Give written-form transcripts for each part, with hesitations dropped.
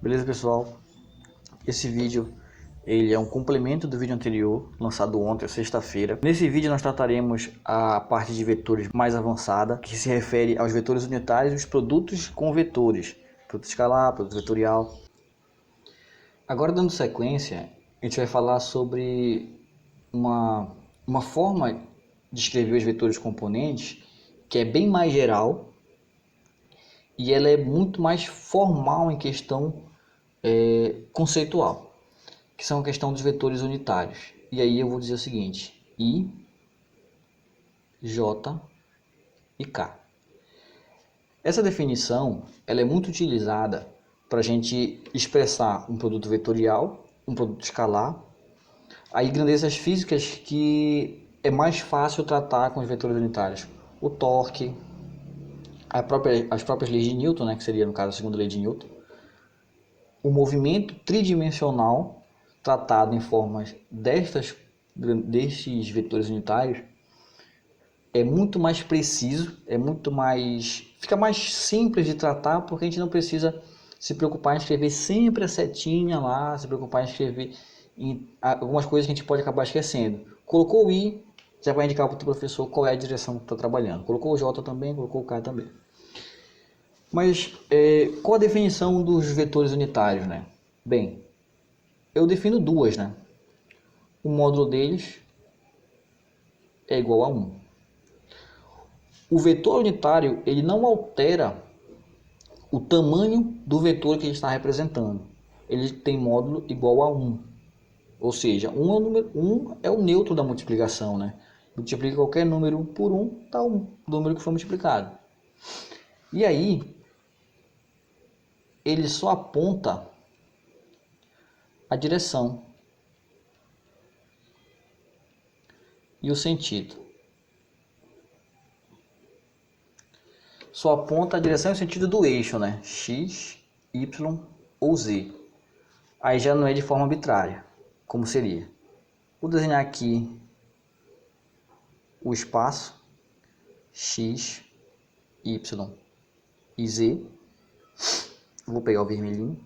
Beleza, pessoal? Esse vídeo ele é um complemento do vídeo anterior, lançado ontem, sexta-feira. Nesse vídeo nós trataremos a parte de vetores mais avançada, que se refere aos vetores unitários e os produtos com vetores, produto escalar, produto vetorial. Agora, dando sequência, a gente vai falar sobre uma forma de escrever os vetores componentes que é bem mais geral e ela é muito mais formal em questão conceitual, que são a questão dos vetores unitários. E aí eu vou dizer o seguinte: I, J e K. Essa definição ela é muito utilizada para a gente expressar um produto vetorial, um produto escalar, aí grandezas físicas que é mais fácil tratar com os vetores unitários. O torque, as próprias leis de Newton, né, que seria no caso a segunda lei de Newton, o movimento tridimensional tratado em formas destes vetores unitários é muito mais preciso, fica mais simples de tratar, porque a gente não precisa se preocupar em escrever sempre a setinha lá, se preocupar em escrever em algumas coisas que a gente pode acabar esquecendo. Colocou o I, já vai indicar para o professor qual é a direção que está trabalhando. Colocou o J também, colocou o K também. Mas qual a definição dos vetores unitários, né? Bem, eu defino duas, né? O módulo deles é igual a 1. O vetor unitário ele não altera o tamanho do vetor que ele está representando. Ele tem módulo igual a 1. Ou seja, 1 é o neutro da multiplicação, né? Multiplica qualquer número por 1, dá o número que foi multiplicado. E aí, ele só aponta a direção e o sentido. Só aponta a direção e o sentido do eixo, né? X, Y ou Z. Aí já não é de forma arbitrária, como seria. Vou desenhar aqui o espaço X, Y e Z. Vou pegar o vermelhinho.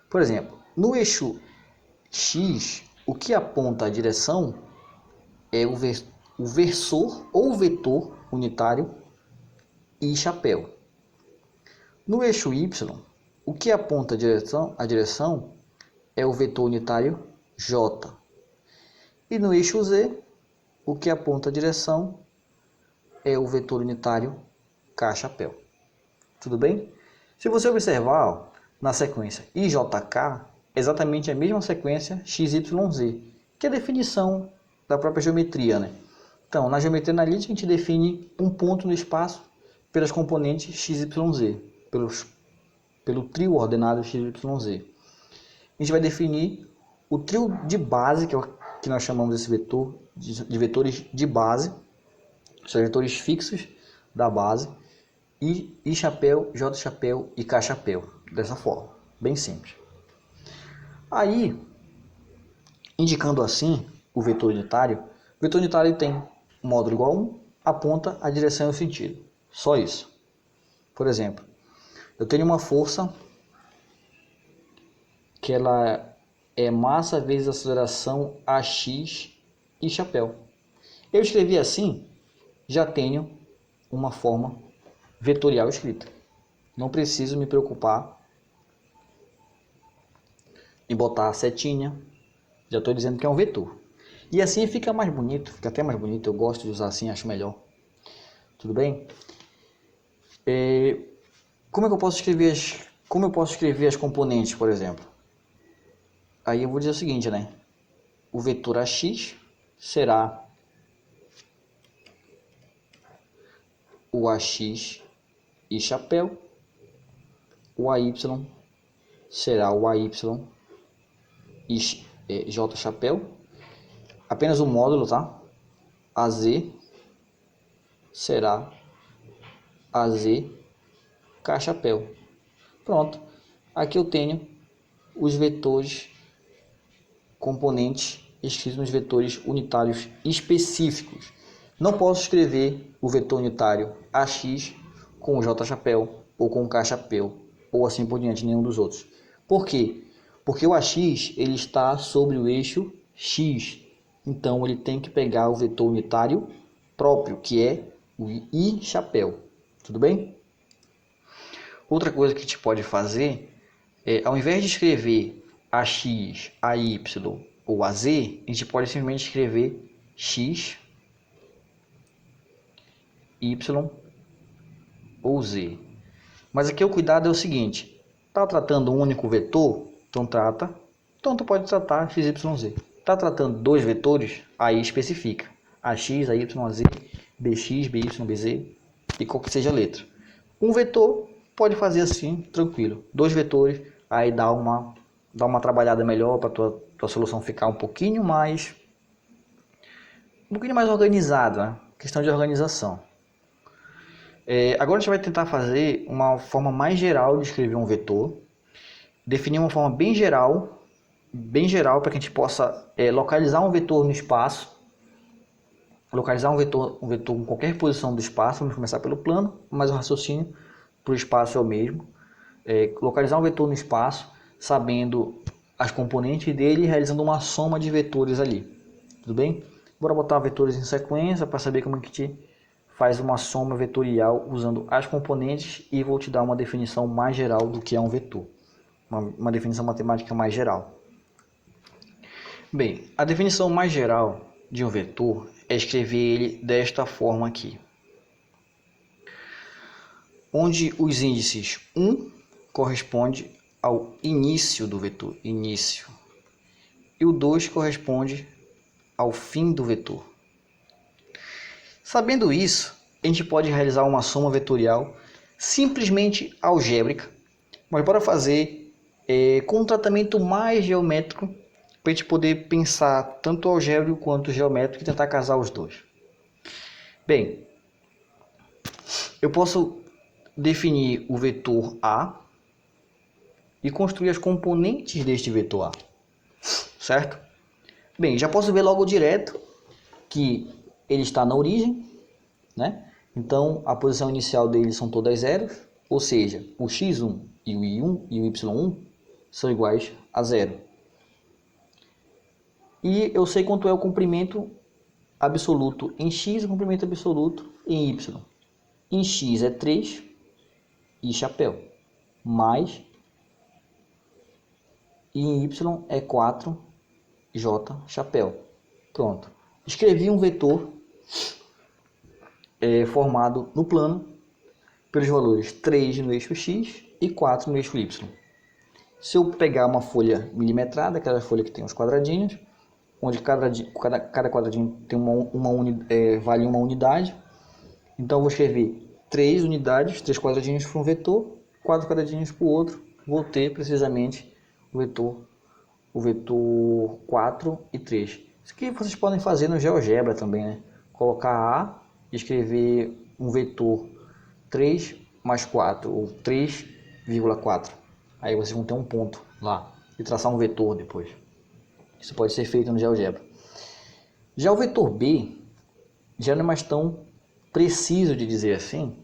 Por exemplo, no eixo X, o que aponta a direção é o versor ou vetor unitário I chapéu. No eixo Y, o que aponta a direção é o vetor unitário J. E no eixo Z, o que aponta a direção é o vetor unitário K chapéu. Tudo bem? Se você observar, ó, na sequência IJK, é exatamente a mesma sequência XYZ, que é a definição da própria geometria, né? Então, na geometria analítica, a gente define um ponto no espaço pelas componentes XYZ, pelo trio ordenado XYZ. A gente vai definir o trio de base, que é o que nós chamamos desse vetor de vetores de base, são vetores fixos da base, I chapéu, J chapéu e K chapéu, dessa forma, bem simples. Aí, indicando assim o vetor unitário tem módulo igual a 1, aponta a direção e o sentido, só isso. Por exemplo, eu tenho uma força que ela é massa vezes aceleração AX e chapéu. Eu escrevi assim, já tenho uma forma vetorial escrita. Não preciso me preocupar em botar a setinha, já estou dizendo que é um vetor. E assim fica mais bonito, fica até mais bonito, eu gosto de usar assim, acho melhor. Tudo bem? Como eu posso escrever as componentes, por exemplo? Aí eu vou dizer o seguinte, né? O vetor AX será o AX e chapéu, o AY será o AY e J chapéu, apenas o módulo, tá? AZ será AZ K chapéu. Pronto, aqui eu tenho os vetores componentes escritos nos vetores unitários específicos. Não posso escrever o vetor unitário AX com o J chapéu ou com o K chapéu ou assim por diante, nenhum dos outros. Por quê? Porque o AX ele está sobre o eixo X. Então ele tem que pegar o vetor unitário próprio, que é o I chapéu. Tudo bem? Outra coisa que a gente pode fazer é, ao invés de escrever AX, AY ou AZ, a gente pode simplesmente escrever X, Y ou Z. Mas aqui o cuidado é o seguinte, está tratando um único vetor, então tu pode tratar x, y, z. Está tratando dois vetores, aí especifica ax, ay, az, bx, by, bz e qual que seja a letra. Um vetor pode fazer assim, tranquilo. Dois vetores, aí dá uma trabalhada melhor para tua solução ficar um pouquinho mais organizada, né? Questão de organização. Agora a gente vai tentar fazer uma forma mais geral de escrever um vetor, definir uma forma bem geral para que a gente possa localizar um vetor no espaço, localizar um vetor em qualquer posição do espaço. Vamos começar pelo plano, mas o raciocínio para o espaço é o mesmo. Localizar um vetor no espaço, sabendo as componentes dele e realizando uma soma de vetores ali. Tudo bem? Bora botar vetores em sequência para saber como é que a gente faz uma soma vetorial usando as componentes, e vou te dar uma definição mais geral do que é um vetor. Uma definição matemática mais geral. Bem, a definição mais geral de um vetor é escrever ele desta forma aqui, onde os índices 1 corresponde ao início do vetor, início, e o 2 corresponde ao fim do vetor. Sabendo isso, a gente pode realizar uma soma vetorial simplesmente algébrica, mas bora fazer com um tratamento mais geométrico, para a gente poder pensar tanto algébrico quanto geométrico e tentar casar os dois. Bem, eu posso definir o vetor A e construir as componentes deste vetor A, certo? Bem, já posso ver logo direto que ele está na origem, né? Então a posição inicial dele são todas zeros, ou seja, o x1 e o y1 e o y1 são iguais a zero. E eu sei quanto é o comprimento absoluto em x e o comprimento absoluto em y. Em x é 3 e chapéu, mais e em y é 4 j chapéu. Pronto. Escrevi um vetor formado no plano pelos valores 3 no eixo x e 4 no eixo y. Se eu pegar uma folha milimetrada, aquela folha que tem os quadradinhos, onde cada quadradinho tem vale uma unidade, então eu vou escrever 3 unidades, 3 quadradinhos para um vetor, 4 quadradinhos para o outro, vou ter precisamente o vetor 4 e 3. Isso aqui vocês podem fazer no GeoGebra também, né? Colocar A e escrever um vetor 3 mais 4, ou 3,4. Aí vocês vão ter um ponto lá e traçar um vetor depois. Isso pode ser feito no GeoGebra. Já o vetor B já não é mais tão preciso de dizer assim.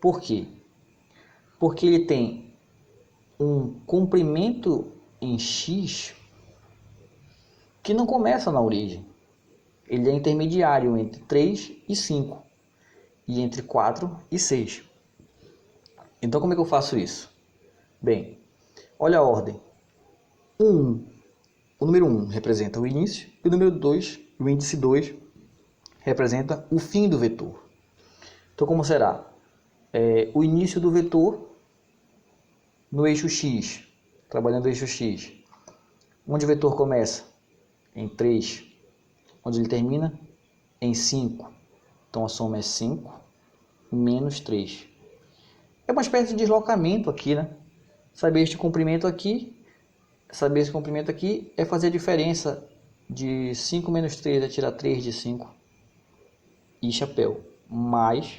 Por quê? Porque ele tem um comprimento em x que não começa na origem. Ele é intermediário entre 3 e 5 e entre 4 e 6. Então como é que eu faço isso? Bem, olha a ordem. O número 1 representa o início e o número 2, o índice 2, representa o fim do vetor. Então como será? O início do vetor no eixo x, trabalhando o eixo x. Onde o vetor começa? Em 3. Onde ele termina? Em 5. Então a soma é 5 menos 3. É uma espécie de deslocamento aqui, né? Saber esse comprimento aqui é fazer a diferença de 5 menos 3 é tirar 3 de 5 e chapéu, mais,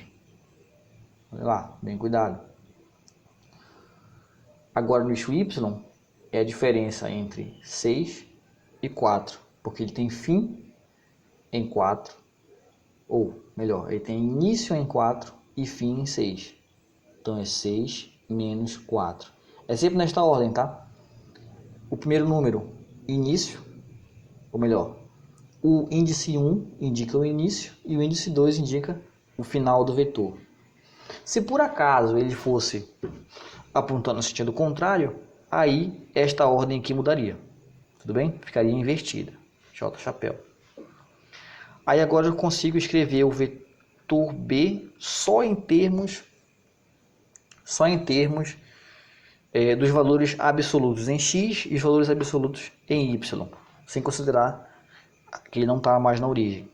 olha lá, bem cuidado. Agora no eixo y é a diferença entre 6 e 4, porque ele tem fim em 4, ou melhor, ele tem início em 4 e fim em 6. Então é 6 menos 4. É sempre nesta ordem, tá? o primeiro número, início, ou melhor, o índice 1 indica o início e o índice 2 indica o final do vetor. Se por acaso ele fosse apontando no sentido contrário, aí esta ordem aqui mudaria. Tudo bem? Ficaria invertida. J chapéu. Aí agora eu consigo escrever o vetor B só em termos dos valores absolutos em x e os valores absolutos em y, sem considerar que ele não está mais na origem.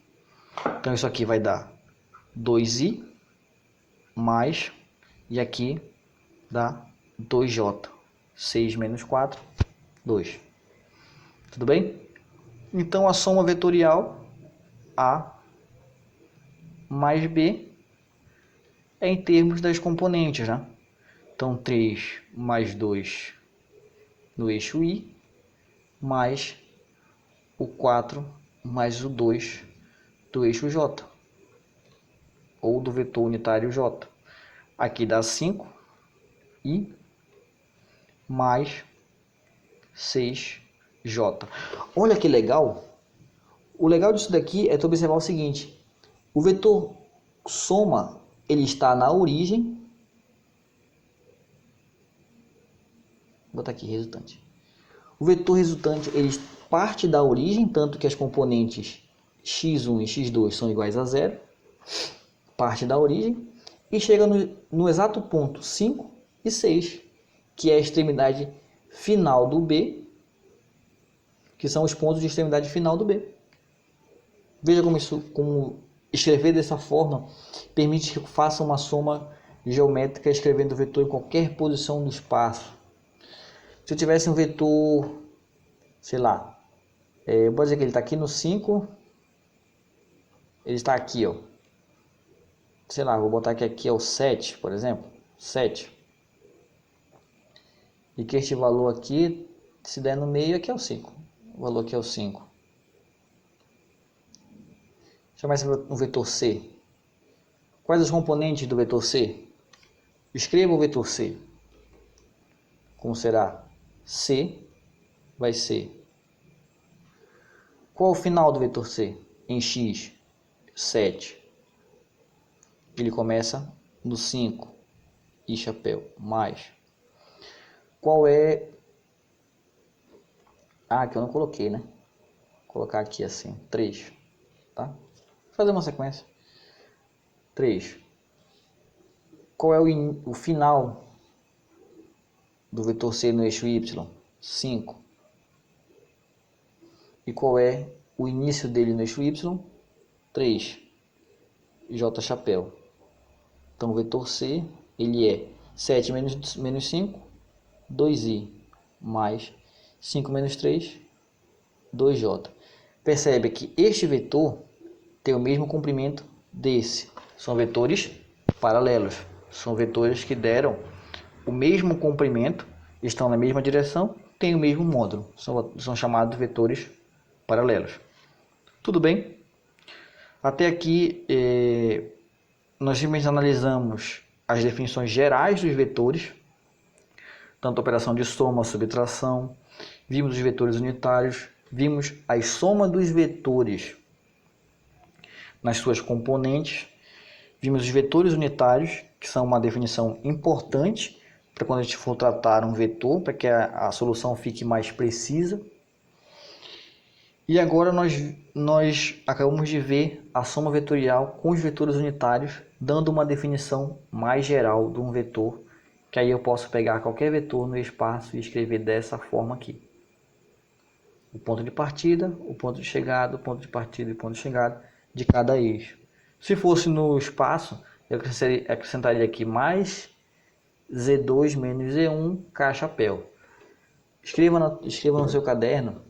Então isso aqui vai dar 2i mais, e aqui dá 2j. 6 menos 4, 2. Tudo bem? Então a soma vetorial A mais B é em termos das componentes, né? Então 3 mais 2 no eixo I, mais o 4 mais o 2 do eixo J, ou do vetor unitário J. Aqui dá 5 I mais 6J. Olha que legal! O legal disso daqui é tu observar o seguinte: o vetor soma, ele está na origem. Vou botar aqui resultante. O vetor resultante, ele parte da origem, tanto que as componentes x1 e x2 são iguais a zero. Parte da origem e chega no exato ponto 5 e 6, que é a extremidade final do B, que são os pontos de extremidade final do B. Veja como escrever dessa forma permite que eu faça uma soma geométrica escrevendo o vetor em qualquer posição do espaço. Se eu tivesse um vetor, sei lá, eu vou dizer que ele está aqui no 5, ele está aqui, ó. Sei lá, vou botar que aqui é o 7, por exemplo, 7. E que este valor aqui, se der no meio, aqui é o 5. O valor aqui é o 5. Chamar esse um vetor C. Quais os componentes do vetor C? Escreva o vetor C. Como será? C vai ser. Qual é o final do vetor C? Em x, 7. Ele começa no 5 e chapéu, mais. Qual é... Ah, que eu não coloquei, né? Vou colocar aqui assim, 3, tá? Vou fazer uma sequência. 3. Qual é o final do vetor C no eixo Y? 5. E qual é o início dele no eixo Y? 3. J chapéu. Então o vetor C, ele é 7 menos 5, 2i, mais 5 menos 3, 2j. Percebe que este vetor tem o mesmo comprimento desse. São vetores paralelos. São vetores que deram o mesmo comprimento, estão na mesma direção, têm o mesmo módulo. São chamados vetores paralelos. Tudo bem? Até aqui nós simplesmente analisamos as definições gerais dos vetores, tanto a operação de soma, subtração, vimos os vetores unitários, vimos a soma dos vetores nas suas componentes, vimos os vetores unitários, que são uma definição importante para quando a gente for tratar um vetor, para que a solução fique mais precisa. E agora nós acabamos de ver a soma vetorial com os vetores unitários, dando uma definição mais geral de um vetor, que aí eu posso pegar qualquer vetor no espaço e escrever dessa forma aqui. O ponto de partida, o ponto de chegada, o ponto de partida e o ponto de chegada de cada eixo. Se fosse no espaço, eu acrescentaria aqui mais Z2 menos Z1 K chapéu. Escreva no seu caderno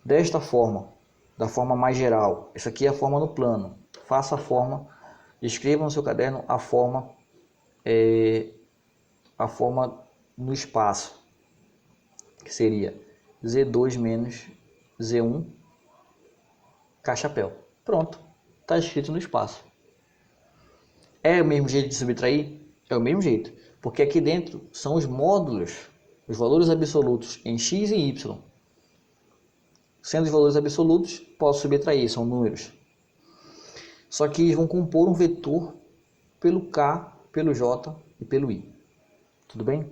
desta forma, da forma mais geral. Essa aqui é a forma no plano. Faça a forma, escreva no seu caderno a forma no espaço, que seria Z2 menos Z1 K chapéu. Pronto, está escrito no espaço. É o mesmo jeito de subtrair? É o mesmo jeito, porque aqui dentro são os módulos os valores absolutos em x e y. Sendo os valores absolutos, posso subtrair, são números. Só que eles vão compor um vetor pelo k, pelo j e pelo i. Tudo bem?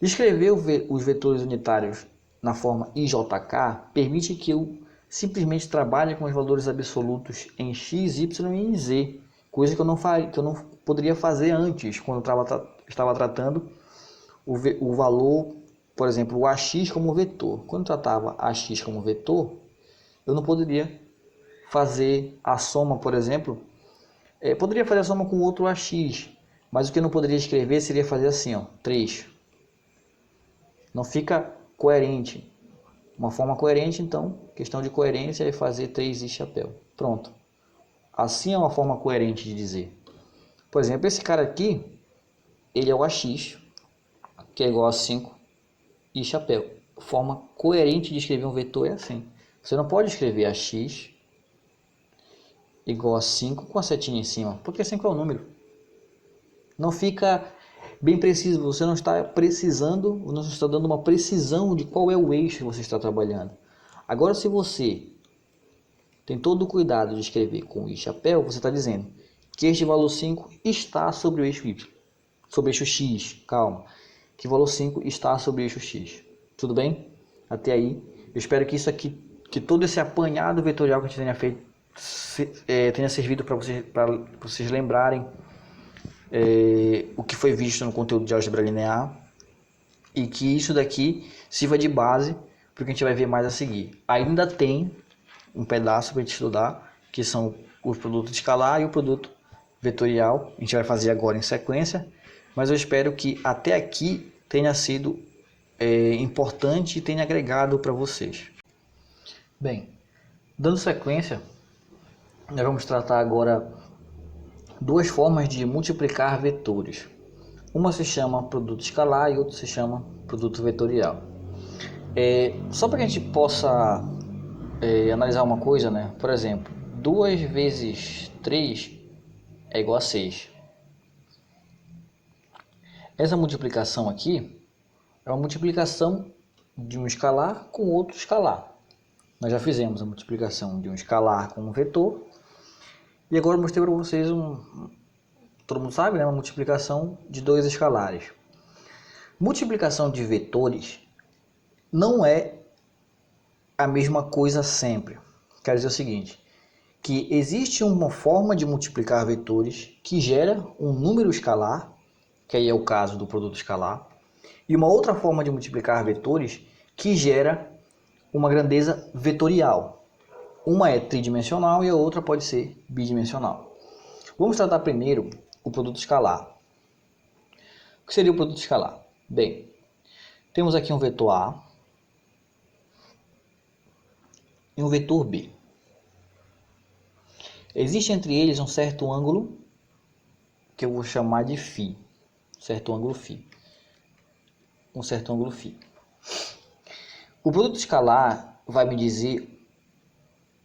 Escrever os vetores unitários na forma ijk permite que eu simplesmente trabalhe com os valores absolutos em x, y e z, coisa que eu não poderia fazer antes, quando eu estava tratando o valor, por exemplo, o ax como vetor. Quando eu tratava ax como vetor, eu não poderia fazer a soma, por exemplo, poderia fazer a soma com outro ax, mas o que eu não poderia escrever seria fazer assim, ó, 3. Não fica coerente. Uma forma coerente, então, questão de coerência é fazer 3 e chapéu. Pronto. Assim é uma forma coerente de dizer. Por exemplo, esse cara aqui, ele é o ax, que é igual a 5 e chapéu. Forma coerente de escrever um vetor é assim. Você não pode escrever ax igual a 5 com a setinha em cima, porque 5 é o número. Não fica bem preciso, você não está precisando, não está dando uma precisão de qual é o eixo que você está trabalhando. Agora, se você tem todo o cuidado de escrever com i chapéu, você está dizendo que este valor 5 está sobre o eixo y, sobre o eixo x, calma, que o valor 5 está sobre o eixo x. Tudo bem? Até aí, eu espero que isso aqui, que todo esse apanhado vetorial que a gente tenha feito, tenha servido para vocês lembrarem o que foi visto no conteúdo de álgebra linear, e que isso daqui sirva de base para o que a gente vai ver mais a seguir. Ainda tem um pedaço para a gente estudar, que são o produto escalar e o produto vetorial. A gente vai fazer agora em sequência, mas eu espero que até aqui tenha sido importante e tenha agregado para vocês. Bem, dando sequência, nós vamos tratar agora duas formas de multiplicar vetores. Uma se chama produto escalar e outra se chama produto vetorial. Só para que a gente possa analisar uma coisa, né? Por exemplo, 2 vezes 3 é igual a 6. Essa multiplicação aqui é uma multiplicação de um escalar com outro escalar. Nós já fizemos a multiplicação de um escalar com um vetor. E agora eu mostrei para vocês todo mundo sabe, né? Uma multiplicação de dois escalares. Multiplicação de vetores não é a mesma coisa sempre. Quer dizer o seguinte, que existe uma forma de multiplicar vetores que gera um número escalar, que aí é o caso do produto escalar, e uma outra forma de multiplicar vetores que gera uma grandeza vetorial. Uma é tridimensional e a outra pode ser bidimensional. Vamos tratar primeiro o produto escalar. O que seria o produto escalar? Bem, temos aqui um vetor A e um vetor B. Existe entre eles um certo ângulo que eu vou chamar de φ, certo ângulo φ. Um certo ângulo φ. O produto escalar vai me dizer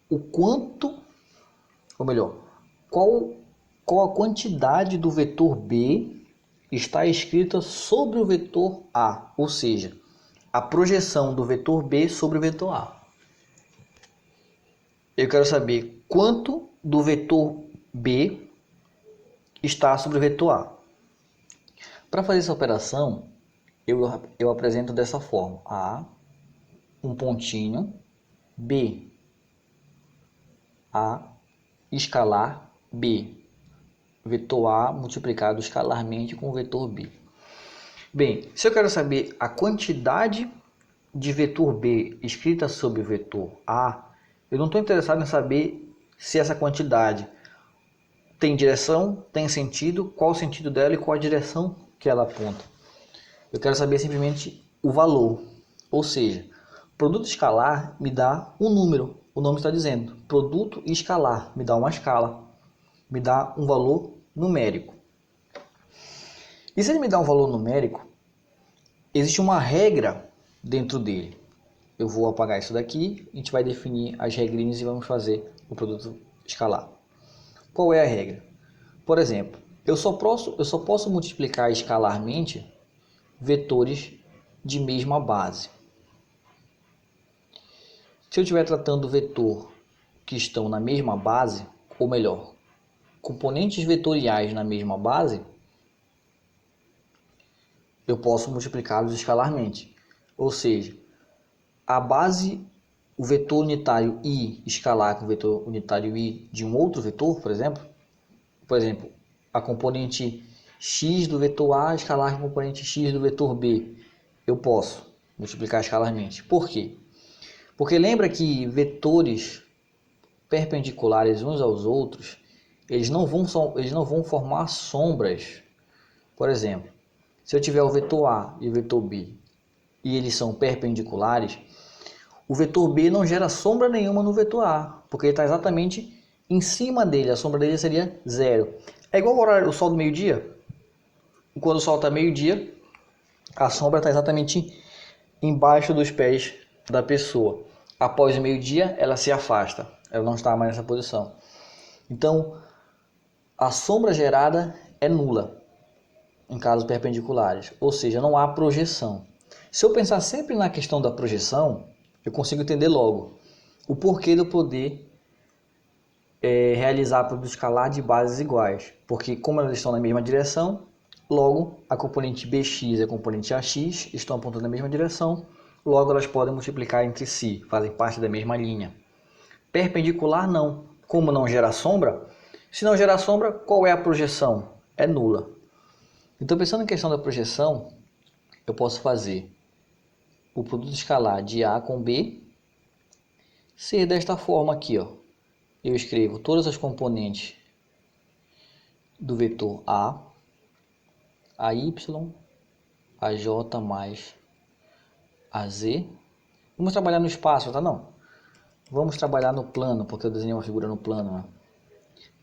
o quanto, ou melhor, qual a quantidade do vetor B está escrita sobre o vetor A, ou seja, a projeção do vetor B sobre o vetor A. Eu quero saber quanto do vetor B está sobre o vetor A. Para fazer essa operação, eu apresento dessa forma: A, um pontinho, B, A, escalar B, vetor A multiplicado escalarmente com o vetor B. Bem, se eu quero saber a quantidade de vetor B escrita sobre o vetor A, eu não estou interessado em saber se essa quantidade tem direção, tem sentido, qual o sentido dela e qual a direção que ela aponta. Eu quero saber simplesmente o valor, ou seja, produto escalar me dá um número, o nome está dizendo, produto escalar, me dá uma escala, me dá um valor numérico. E se ele me dá um valor numérico, existe uma regra dentro dele. Eu vou apagar isso daqui, a gente vai definir as regrinhas e vamos fazer o produto escalar. Qual é a regra? Por exemplo, eu só posso multiplicar escalarmente vetores de mesma base. Se eu estiver tratando o vetor que estão na mesma base, ou melhor, componentes vetoriais na mesma base, eu posso multiplicá-los escalarmente. Ou seja, a base, o vetor unitário i escalar com o vetor unitário i de um outro vetor, por exemplo, a componente x do vetor A escalar com a componente x do vetor B, eu posso multiplicar escalarmente. Por quê? Porque lembra que vetores perpendiculares uns aos outros, eles não vão formar sombras. Por exemplo, se eu tiver o vetor A e o vetor B e eles são perpendiculares, o vetor B não gera sombra nenhuma no vetor A, porque ele está exatamente em cima dele, a sombra dele seria zero. É igual o sol do meio-dia. Quando o sol está meio-dia, a sombra está exatamente embaixo dos pés da pessoa. Após o meio-dia, ela se afasta, ela não está mais nessa posição. Então, a sombra gerada é nula em casos perpendiculares, ou seja, não há projeção. Se eu pensar sempre na questão da projeção, eu consigo entender logo o porquê de eu poder realizar produto escalar de bases iguais, porque como elas estão na mesma direção, logo a componente bx e a componente ax estão apontando na mesma direção, logo elas podem multiplicar entre si, fazem parte da mesma linha. Perpendicular não, como não gera sombra, se não gerar sombra, qual é a projeção? É nula. Então, pensando em questão da projeção, eu posso fazer o produto escalar de A com B ser desta forma aqui, ó. Eu escrevo todas as componentes do vetor A, AY, AJ mais AZ. Vamos trabalhar no espaço, tá? Não. Vamos trabalhar no plano, porque eu desenhei uma figura no plano, né?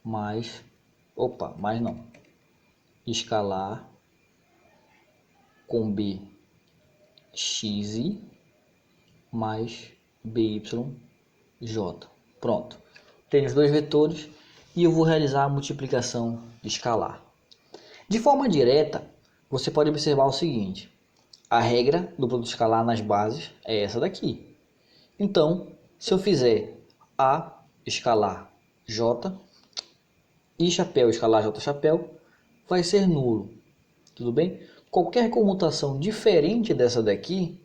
Mais não. Escalar com B xi mais byj. Pronto. Tenho os dois vetores e eu vou realizar a multiplicação escalar. De forma direta, você pode observar o seguinte: a regra do produto escalar nas bases é essa daqui. Então, se eu fizer A escalar J e chapéu escalar J chapéu, vai ser nulo. Tudo bem? Qualquer comutação diferente dessa daqui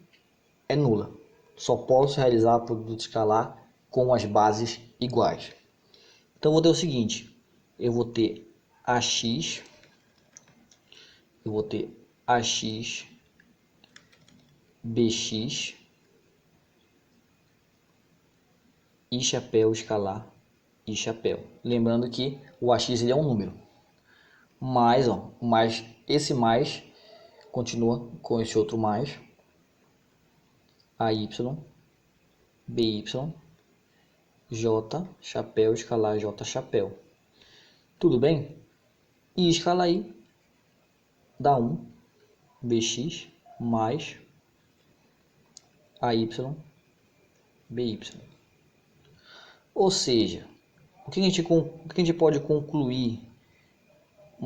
é nula. Só posso realizar produto escalar com as bases iguais. Então, vou ter o seguinte: eu vou ter AX, BX e chapéu escalar e chapéu. Lembrando que o AX ele é um número. Mais esse mais continua com esse outro mais. AY, BY, J, chapéu, escalar, J, chapéu. Tudo bem? E escala aí dá 1, BX, mais AY, BY. Ou seja, o que a gente pode concluir,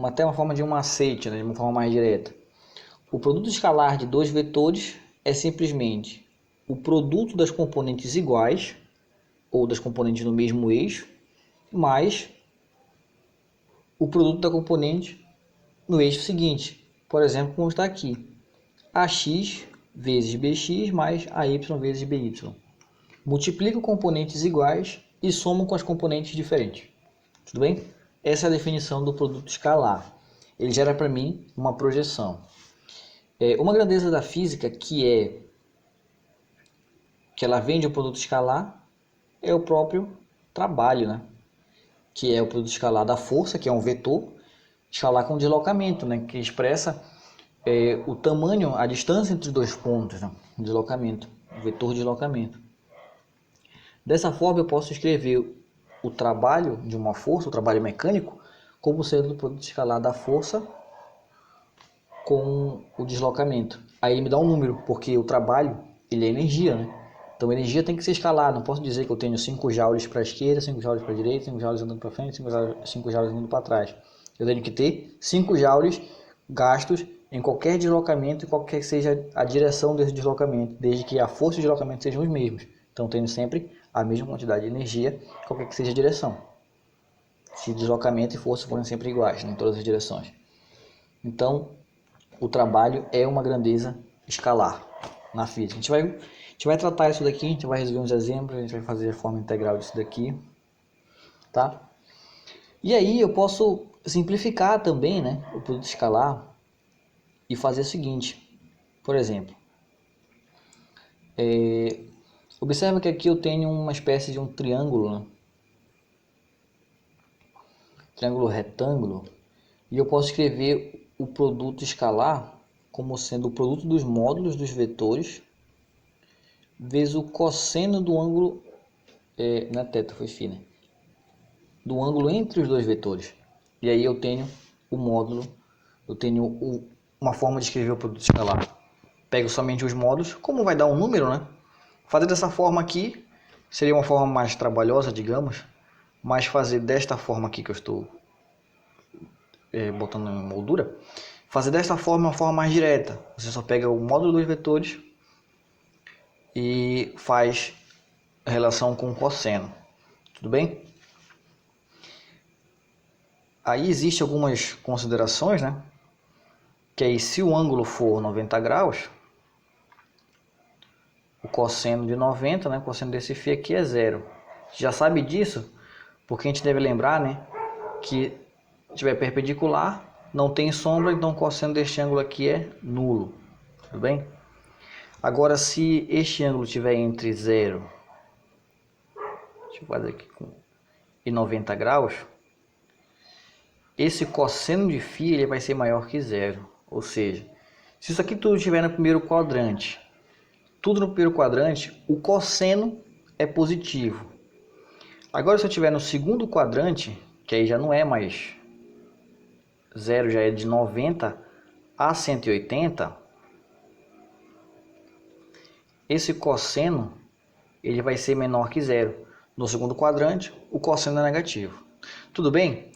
até uma forma de um macete, né, de uma forma mais direta. O produto escalar de dois vetores é simplesmente o produto das componentes iguais, ou das componentes no mesmo eixo, mais o produto da componente no eixo seguinte. Por exemplo, como está aqui, AX vezes BX mais AY vezes BY. Multiplico componentes iguais e somo com as componentes diferentes. Tudo bem? Essa é a definição do produto escalar. Ele gera para mim uma projeção. Uma grandeza da física que ela vem de um produto escalar é o próprio trabalho, né? Que é o produto escalar da força, que é um vetor, escalar com deslocamento, né? Que expressa o tamanho, a distância entre os dois pontos, né? Deslocamento, vetor de deslocamento. Dessa forma eu posso escrever o trabalho de uma força, o trabalho mecânico, como sendo o produto escalar da força com o deslocamento. Aí ele me dá um número, porque o trabalho ele é energia, né? Então a energia tem que ser escalar, não posso dizer que eu tenho 5 joules para a esquerda, 5 joules para a direita, 5 joules andando para frente, 5 joules andando para trás. Eu tenho que ter 5 joules gastos em qualquer deslocamento e qualquer que seja a direção desse deslocamento, desde que a força de deslocamento sejam os mesmos. Então, tendo sempre a mesma quantidade de energia, qualquer que seja a direção. Se deslocamento e força forem sempre iguais, em todas as direções. Então, o trabalho é uma grandeza escalar na física. A gente vai tratar isso daqui, a gente vai resolver uns exemplos, a gente vai fazer a forma integral disso daqui, tá? E aí eu posso simplificar também, né, o produto escalar e fazer o seguinte, por exemplo, observa que aqui eu tenho uma espécie de um triângulo, né? Triângulo retângulo, e eu posso escrever o produto escalar como sendo o produto dos módulos dos vetores vezes o cosseno do ângulo, na teta foi fina, do ângulo entre os dois vetores. E aí eu tenho o módulo, eu tenho uma forma de escrever o produto escalar. Pego somente os módulos, como vai dar um número, né? Fazer dessa forma aqui seria uma forma mais trabalhosa, digamos, mas fazer desta forma aqui que eu estou botando em moldura, fazer desta forma uma forma mais direta. Você só pega o módulo dos vetores e faz a relação com o cosseno. Tudo bem? Aí existem algumas considerações, né? Que aí se o ângulo for 90 graus, o cosseno de 90, né? O cosseno desse φ aqui é zero. Já sabe disso? Porque a gente deve lembrar, né? Que se tiver perpendicular, não tem sombra, então o cosseno deste ângulo aqui é nulo. Tudo bem? Agora, se este ângulo estiver entre 0 deixa eu fazer aqui e 90 graus, esse cosseno de φ ele vai ser maior que zero. Ou seja, se isso aqui tudo estiver no primeiro quadrante, tudo no primeiro quadrante, o cosseno é positivo. Agora, se eu estiver no segundo quadrante, que aí já não é mais 0, já é de 90 a 180, esse cosseno ele vai ser menor que zero. No segundo quadrante, o cosseno é negativo. Tudo bem?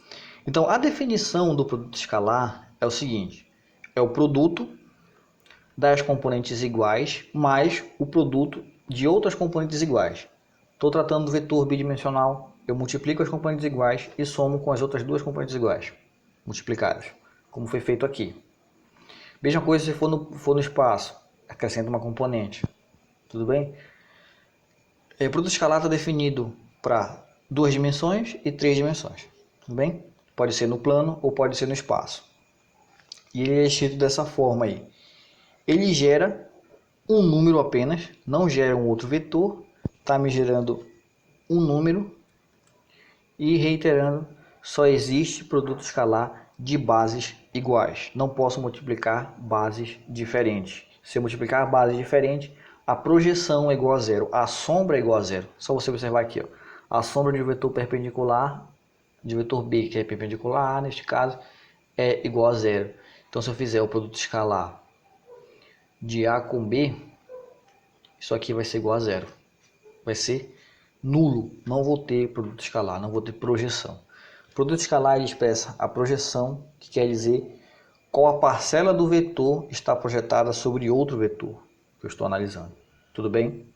Então, a definição do produto escalar é o seguinte: é o produto das componentes iguais mais o produto de outras componentes iguais. Estou tratando do vetor bidimensional, eu multiplico as componentes iguais e somo com as outras duas componentes iguais, multiplicadas, como foi feito aqui. Mesma coisa se for no espaço, acrescenta uma componente. Tudo bem? O produto escalar está definido para 2 dimensões e 3 dimensões. Tudo bem? Pode ser no plano ou pode ser no espaço. E ele é escrito dessa forma aí. Ele gera um número apenas, não gera um outro vetor, está me gerando um número e reiterando, só existe produto escalar de bases iguais. Não posso multiplicar bases diferentes. Se eu multiplicar bases diferentes, a projeção é igual a zero, a sombra é igual a zero. Só você observar aqui, ó. A sombra de um vetor perpendicular, de vetor B, que é perpendicular A, neste caso, é igual a zero. Então, se eu fizer o produto escalar de A com B, isso aqui vai ser igual a zero. Vai ser nulo. Não vou ter produto escalar, não vou ter projeção. Produto escalar ele expressa a projeção, que quer dizer qual a parcela do vetor está projetada sobre outro vetor que eu estou analisando. Tudo bem?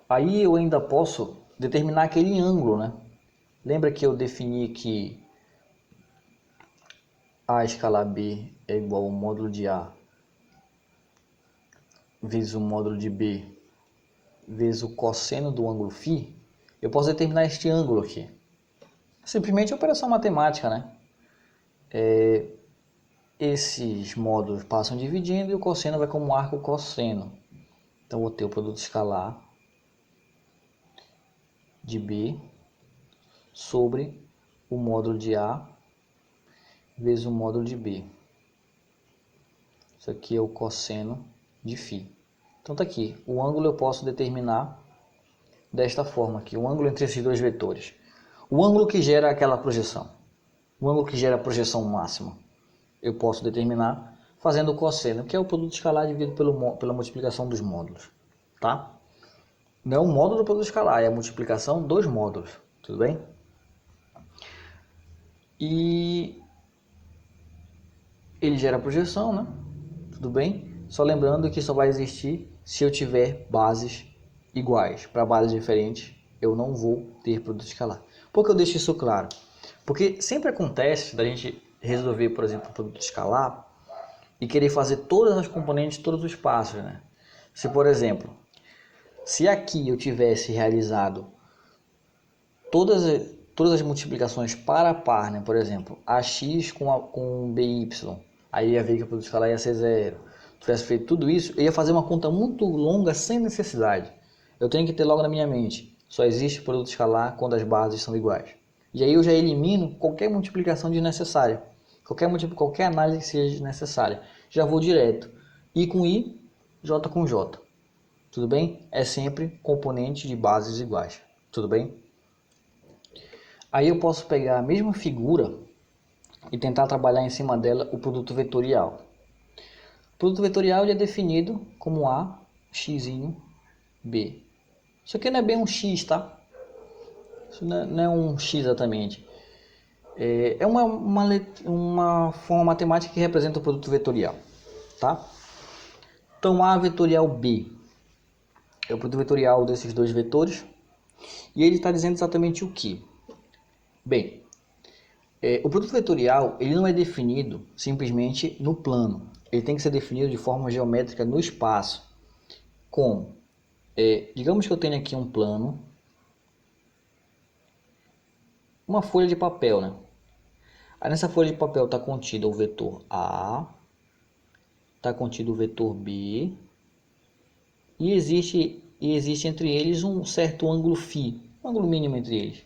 Aí eu ainda posso determinar aquele ângulo, né? Lembra que eu defini que A escalar B é igual ao módulo de A vezes o módulo de B vezes o cosseno do ângulo φ? Eu posso determinar este ângulo aqui. Simplesmente operação matemática, né? Esses módulos passam dividindo e o cosseno vai como arco cosseno. Então, vou ter o produto escalar de B sobre o módulo de A vezes o módulo de B. Isso aqui é o cosseno de φ. Então, tá aqui. O ângulo eu posso determinar desta forma aqui. O ângulo entre esses dois vetores. O ângulo que gera aquela projeção. O ângulo que gera a projeção máxima. Eu posso determinar fazendo o cosseno, que é o produto escalar dividido pela multiplicação dos módulos. Tá? Não é o módulo do produto escalar, é a multiplicação dos módulos. Tudo bem? E ele gera projeção, né? Tudo bem? Só lembrando que só vai existir se eu tiver bases iguais. Para bases diferentes, eu não vou ter produto escalar. Por que eu deixo isso claro? Porque sempre acontece da gente resolver, por exemplo, um produto escalar e querer fazer todas as componentes, todos os passos, né? Se, por exemplo, se aqui eu tivesse realizado todas as multiplicações par a par, né? Por exemplo, AX com BY, aí ia ver que o produto escalar ia ser zero. Se tivesse feito tudo isso, eu ia fazer uma conta muito longa sem necessidade. Eu tenho que ter logo na minha mente, só existe produto escalar quando as bases são iguais. E aí eu já elimino qualquer multiplicação desnecessária, qualquer análise que seja desnecessária. Já vou direto, I com I, J com J. Tudo bem? É sempre componente de bases iguais. Tudo bem? Aí eu posso pegar a mesma figura e tentar trabalhar em cima dela o produto vetorial. O produto vetorial ele é definido como A, x, B. Isso aqui não é bem um x, tá? Isso não é um x exatamente. É uma forma matemática que representa o produto vetorial, tá? Então A vetorial B é o produto vetorial desses dois vetores. E ele está dizendo exatamente o que? Bem, o produto vetorial ele não é definido simplesmente no plano. Ele tem que ser definido de forma geométrica no espaço. Como? Digamos que eu tenho aqui um plano, uma folha de papel, né? Aí nessa folha de papel está contido o vetor A, está contido o vetor B, e existe entre eles um certo ângulo φ, um ângulo mínimo entre eles.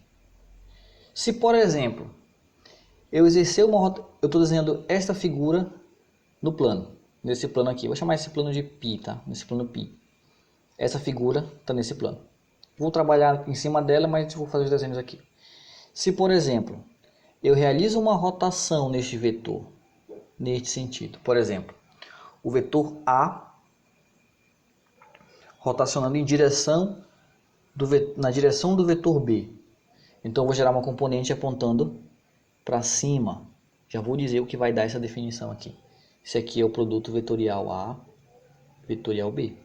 Se, por exemplo, eu estou desenhando esta figura no plano, nesse plano aqui, vou chamar esse plano de π, tá? Nesse plano π. Essa figura está nesse plano. Vou trabalhar em cima dela, mas vou fazer os desenhos aqui. Se, por exemplo, eu realizo uma rotação neste vetor, neste sentido, por exemplo, o vetor A rotacionando na direção do vetor B. Então, eu vou gerar uma componente apontando para cima. Já vou dizer o que vai dar essa definição aqui. Esse aqui é o produto vetorial A, vetorial B.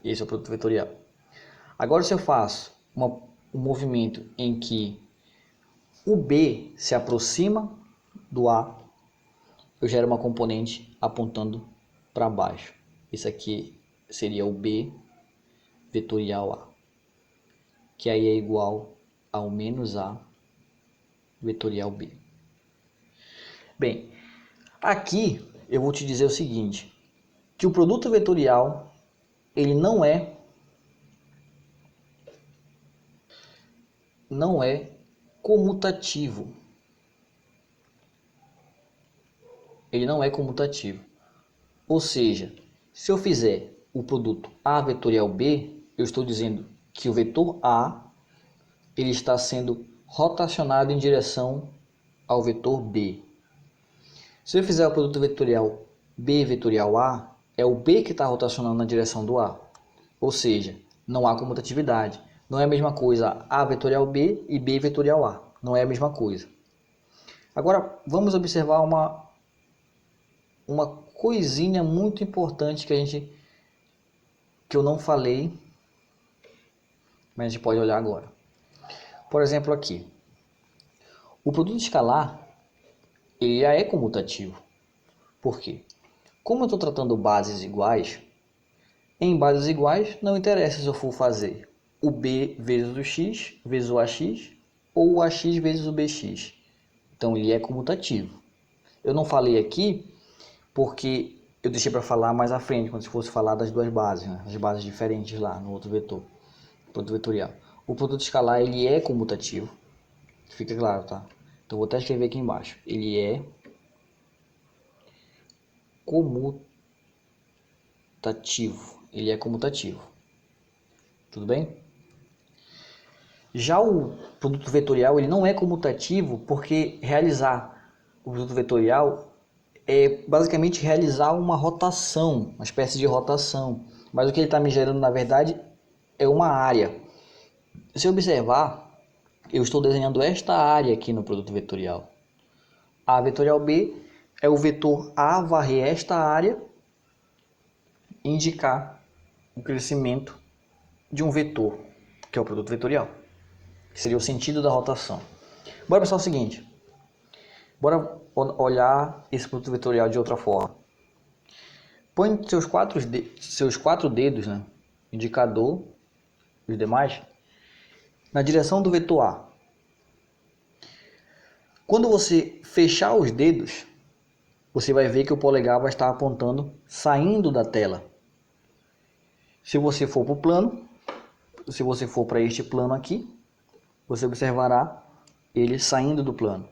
Esse é o produto vetorial. Agora, se eu faço um movimento em que o B se aproxima do A, eu gero uma componente apontando para baixo. Esse aqui seria o B vetorial A, que aí é igual ao menos A vetorial B. Bem, aqui eu vou te dizer o seguinte, que o produto vetorial ele não é comutativo. Ele não é comutativo. Ou seja, se eu fizer o produto A vetorial B, eu estou dizendo que o vetor A ele está sendo rotacionado em direção ao vetor B. Se eu fizer o produto vetorial B vetorial A, é o B que está rotacionando na direção do A. Ou seja, não há comutatividade. Não é a mesma coisa A vetorial B e B vetorial A. Não é a mesma coisa. Agora, vamos observar uma coisinha muito importante que eu não falei, mas a gente pode olhar agora. Por exemplo, aqui. O produto escalar ele já é comutativo. Por quê? Como eu estou tratando bases iguais, em bases iguais não interessa se eu for fazer o B vezes o X vezes o AX ou o AX vezes o BX. Então ele é comutativo. Eu não falei aqui porque eu deixei para falar mais à frente, quando se fosse falar das duas bases, né? As bases diferentes lá no outro vetor, produto vetorial. O produto escalar ele é comutativo, fica claro, tá? Então vou até escrever aqui embaixo. Ele é comutativo. Ele é comutativo. Tudo bem? Já o produto vetorial ele não é comutativo porque realizar o produto vetorial é basicamente realizar uma rotação, uma espécie de rotação. Mas o que ele está me gerando na verdade é uma área. Se observar, eu estou desenhando esta área aqui no produto vetorial. A vetorial B é o vetor A varrer esta área e indicar o crescimento de um vetor, que é o produto vetorial, que seria o sentido da rotação. Bora pensar o seguinte, bora olhar esse produto vetorial de outra forma. Põe seus quatro dedos, né, indicador e os demais, na direção do vetor A. Quando você fechar os dedos, você vai ver que o polegar vai estar apontando saindo da tela. Se você for para o plano, se você for para este plano aqui, você observará ele saindo do plano.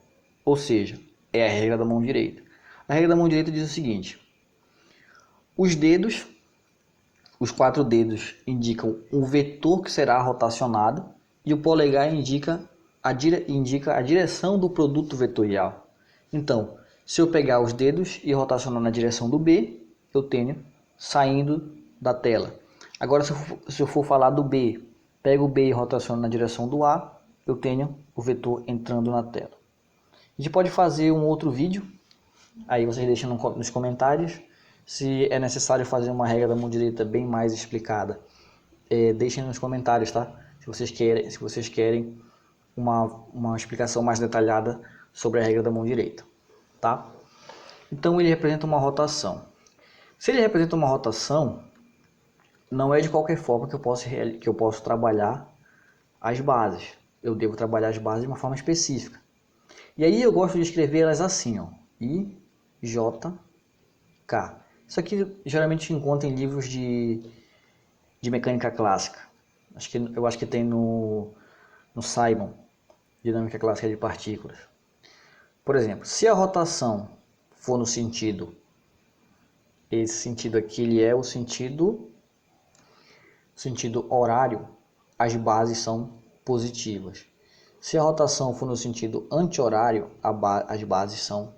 Ou seja, é a regra da mão direita. A regra da mão direita diz o seguinte: os dedos, os quatro dedos indicam o vetor que será rotacionado e o polegar indica a direção do produto vetorial. Então, se eu pegar os dedos e rotacionar na direção do B, eu tenho saindo da tela. Agora, se eu for falar do B, pego o B e rotaciono na direção do A, eu tenho o vetor entrando na tela. A gente pode fazer um outro vídeo, aí vocês deixam nos comentários. Se é necessário fazer uma regra da mão direita bem mais explicada, deixem nos comentários, tá? Se vocês querem uma explicação mais detalhada sobre a regra da mão direita, tá? Então ele representa uma rotação. Se ele representa uma rotação, não é de qualquer forma que eu posso trabalhar as bases. Eu devo trabalhar as bases de uma forma específica. E aí eu gosto de escrever elas assim, ó, I, J, K. Isso aqui geralmente se encontra em livros de mecânica clássica. Eu acho que tem no Simon, dinâmica clássica de partículas. Por exemplo, se a rotação for no sentido, esse sentido aqui ele é o sentido horário, as bases são positivas. Se a rotação for no sentido anti-horário, as bases são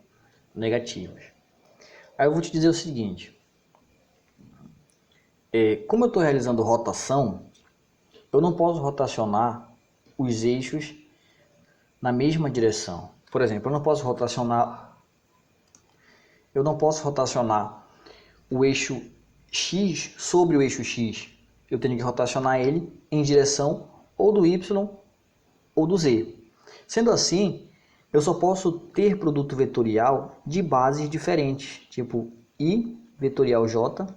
negativas. Aí eu vou te dizer o seguinte, como eu estou realizando rotação, eu não posso rotacionar os eixos na mesma direção. Por exemplo, eu não posso rotacionar o eixo X sobre o eixo X. Eu tenho que rotacionar ele em direção ou do Y ou do Z. Sendo assim, eu só posso ter produto vetorial de bases diferentes, tipo I vetorial J,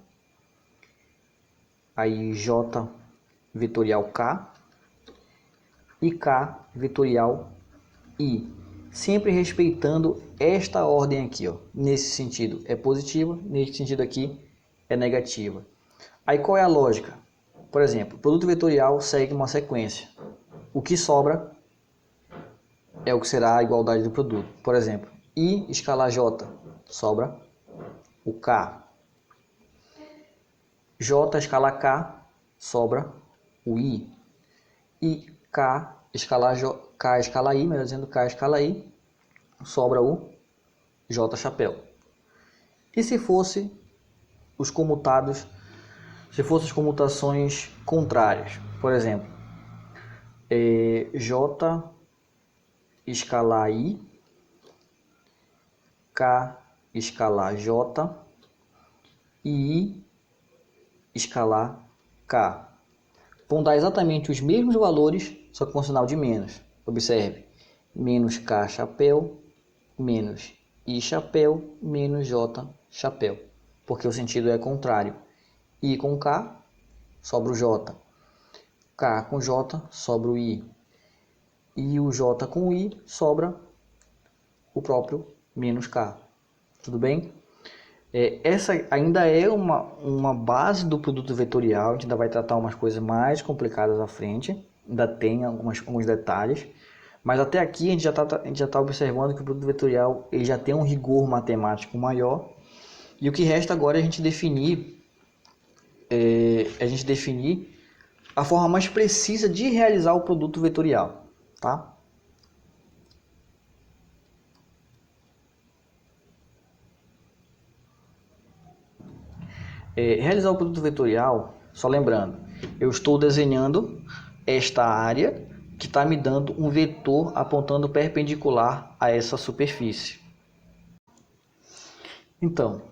aí J vetorial K e K vetorial I, sempre respeitando esta ordem aqui, ó. Nesse sentido é positiva, nesse sentido aqui é negativa. Aí qual é a lógica? Por exemplo, o produto vetorial segue uma sequência. O que sobra é o que será a igualdade do produto. Por exemplo, I escalar J, sobra o K. J escalar K, sobra o I. E K escalar I, melhor dizendo, K escalar I, sobra o J chapéu. E se fosse os comutados, se fossem as comutações contrárias, por exemplo, J escalar I, K escalar J e I escalar K. Vão dar exatamente os mesmos valores, só que com sinal de menos. Observe, menos K chapéu, menos I chapéu, menos J chapéu, porque o sentido é contrário. I com K, sobra o J. K com J, sobra o I. E o J com o I, sobra o próprio menos K. Tudo bem? Essa ainda é uma base do produto vetorial, a gente ainda vai tratar umas coisas mais complicadas à frente, ainda tem alguns detalhes, mas até aqui a gente já tá observando que o produto vetorial ele já tem um rigor matemático maior, e o que resta agora é a gente definir a forma mais precisa de realizar o produto vetorial, tá? Realizar o produto vetorial, só lembrando, eu estou desenhando esta área que está me dando um vetor apontando perpendicular a essa superfície. Então,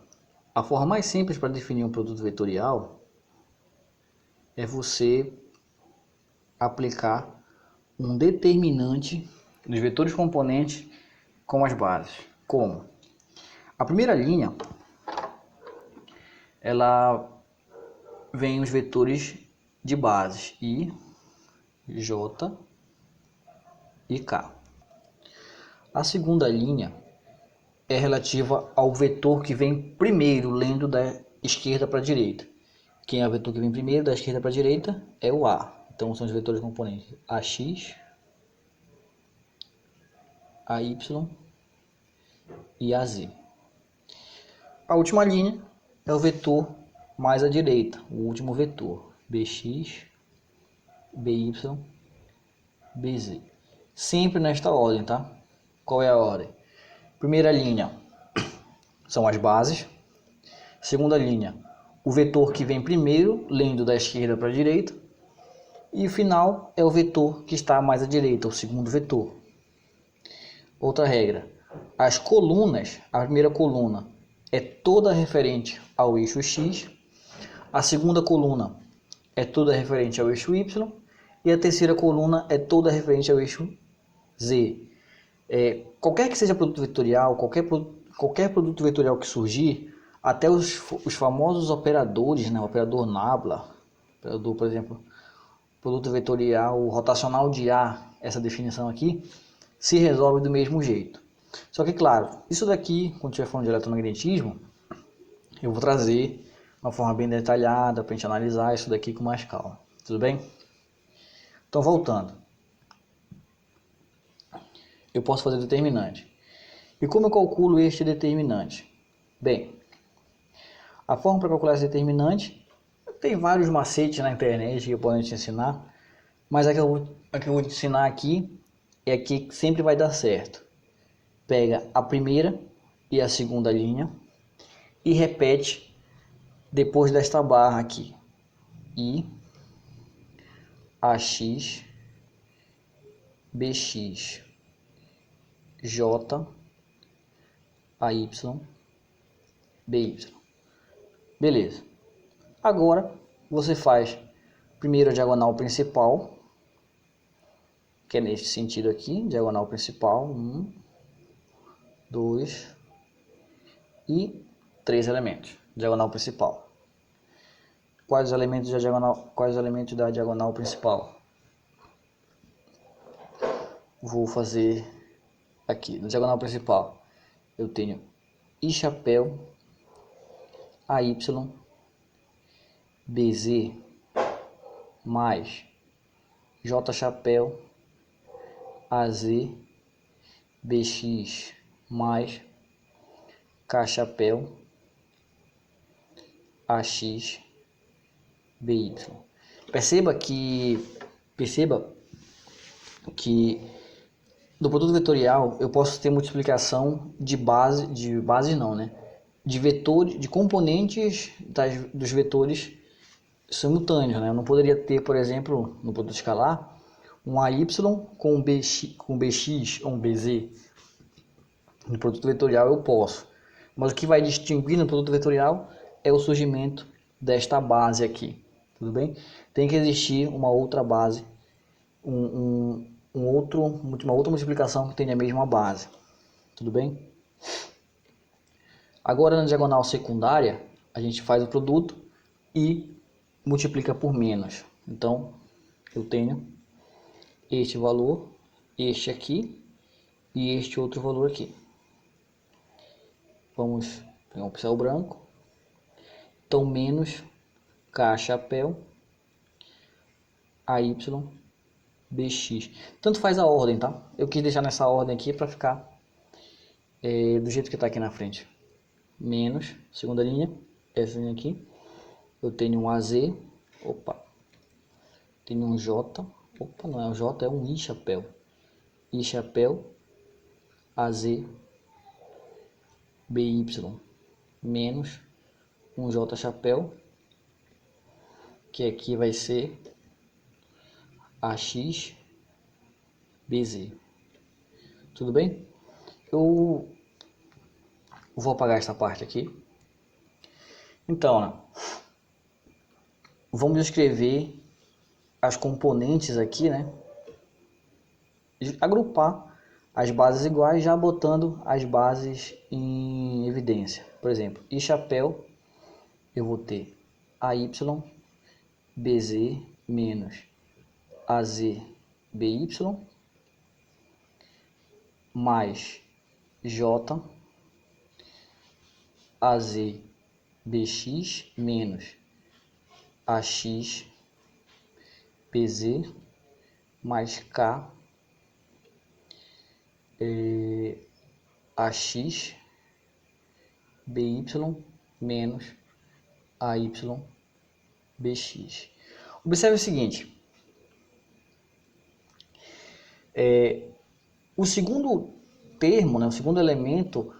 a forma mais simples para definir um produto vetorial é você aplicar um determinante dos vetores componentes com as bases. Como? A primeira linha, ela vem os vetores de bases I, J e K. A segunda linha é relativa ao vetor que vem primeiro, lendo da esquerda para a direita. Quem é o vetor que vem primeiro, da esquerda para a direita, é o A. Então são os vetores componentes AX, AY e AZ. A última linha é o vetor mais à direita, o último vetor, BX, BY, BZ. Sempre nesta ordem, tá? Qual é a ordem? Primeira linha são as bases. Segunda linha, o vetor que vem primeiro, lendo da esquerda para a direita. E o final é o vetor que está mais à direita, o segundo vetor. Outra regra, as colunas, a primeira coluna é toda referente ao eixo X, a segunda coluna é toda referente ao eixo Y e a terceira coluna é toda referente ao eixo Z. Qualquer que seja produto vetorial, qualquer produto vetorial que surgir, até os famosos operadores, né? O operador nabla, operador, por exemplo, produto vetorial rotacional de A, essa definição aqui, se resolve do mesmo jeito. Só que, claro, isso daqui, quando estiver falando de eletromagnetismo, eu vou trazer uma forma bem detalhada para a gente analisar isso daqui com mais calma. Tudo bem? Então, voltando. Eu posso fazer determinante. E como eu calculo este determinante? Bem, a forma para calcular esse determinante, tem vários macetes na internet que eu posso te ensinar, mas a que eu vou te ensinar aqui é a que sempre vai dar certo. Pega a primeira e a segunda linha e repete depois desta barra aqui. I, AX, BX, J, AY, BY. Beleza. Agora você faz primeiro a diagonal principal, que é neste sentido aqui, diagonal principal, 1, 2 e 3 elementos, diagonal principal. Quais os elementos da diagonal principal? Vou fazer aqui, na diagonal principal, eu tenho I chapéu, AY, BZ, mais J chapéu, AZ, BX, mais K chapéu, AX, BY. Perceba que do produto vetorial eu posso ter multiplicação de base não, né? De vetores, de componentes dos vetores simultâneos, né? Eu não poderia ter, por exemplo, no produto escalar, um AY com BX ou um BZ. No produto vetorial eu posso. Mas o que vai distinguir no produto vetorial é o surgimento desta base aqui. Tudo bem? Tem que existir uma outra base, uma outra multiplicação que tenha a mesma base. Tudo bem? Agora na diagonal secundária, a gente faz o produto e multiplica por menos. Então, eu tenho este valor, este aqui e este outro valor aqui. Vamos pegar um pincel branco. Então, menos K chapéu, AY, BX. Tanto faz a ordem, tá? Eu quis deixar nessa ordem aqui para ficar do jeito que está aqui na frente. Menos, segunda linha, essa linha aqui. Eu tenho um AZ, tenho um J, não é um J, é um I chapéu. I chapéu, AZ, BY, menos um J chapéu, que aqui vai ser AX, BZ. Tudo bem? Eu Vou apagar essa parte aqui. Então, né, vamos escrever as componentes aqui, né? Agrupar as bases iguais, já botando as bases em evidência. Por exemplo, e chapéu, eu vou ter AY, BZ menos AZ, BY, mais J, AZ, BX menos AX, BZ, mais K, AX, BY menos AY, BX. Observe o seguinte, o segundo termo, né, o segundo elemento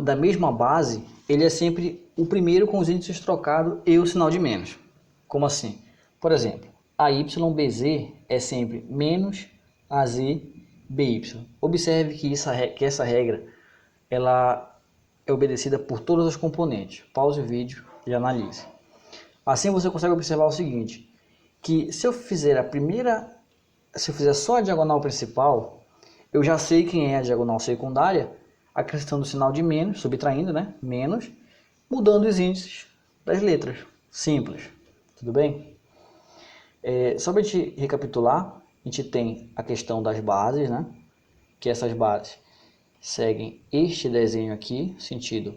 da mesma base, ele é sempre o primeiro com os índices trocados e o sinal de menos. Como assim? Por exemplo, AYBZ é sempre menos AZBY. Observe que essa regra ela é obedecida por todas as componentes. Pause o vídeo e analise. Assim você consegue observar o seguinte, que se eu fizer só a diagonal principal, eu já sei quem é a diagonal secundária, acrescentando o sinal de menos, subtraindo, né? Menos, mudando os índices das letras. Simples. Tudo bem? Só para a gente recapitular, a gente tem a questão das bases, né? Que essas bases seguem este desenho aqui, sentido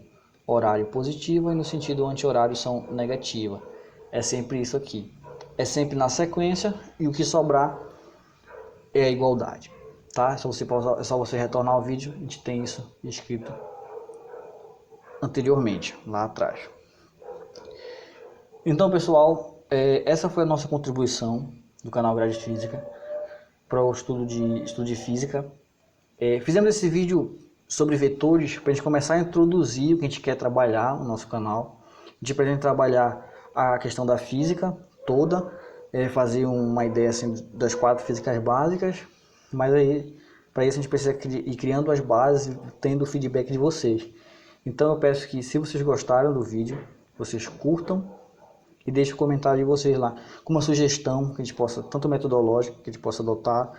horário positivo, e no sentido anti-horário são negativa. É sempre isso aqui. É sempre na sequência e o que sobrar é a igualdade. Tá? É só você retornar ao vídeo, a gente tem isso escrito anteriormente, lá atrás. Então, pessoal, essa foi a nossa contribuição do canal Grade Física para o estudo de física. Fizemos esse vídeo sobre vetores para a gente começar a introduzir o que a gente quer trabalhar no nosso canal. A gente pretende trabalhar a questão da física toda, fazer uma ideia assim, das 4 físicas básicas, mas aí para isso a gente precisa ir criando as bases, tendo o feedback de vocês. Então eu peço que, se vocês gostaram do vídeo, vocês curtam e deixem o comentário de vocês lá, com uma sugestão que a gente possa, tanto metodológica, que a gente possa adotar,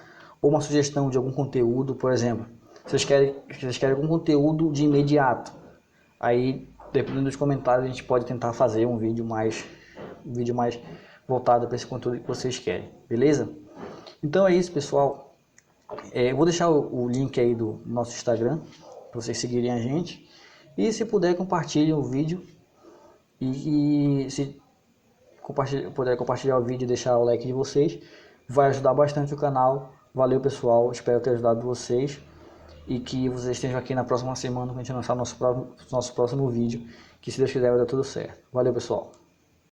ou uma sugestão de algum conteúdo. Por exemplo, vocês querem algum conteúdo de imediato, aí dependendo dos comentários a gente pode tentar fazer um vídeo mais voltado para esse conteúdo que vocês querem, beleza? Então é isso, pessoal. Eu vou deixar o link aí do nosso Instagram para vocês seguirem a gente, e se puder compartilhem o vídeo, e se puder compartilhar o vídeo e deixar o like de vocês, vai ajudar bastante o canal. Valeu, pessoal, espero ter ajudado vocês e que vocês estejam aqui na próxima semana para a gente lançar nosso próximo vídeo, que se Deus quiser vai dar tudo certo. Valeu, pessoal.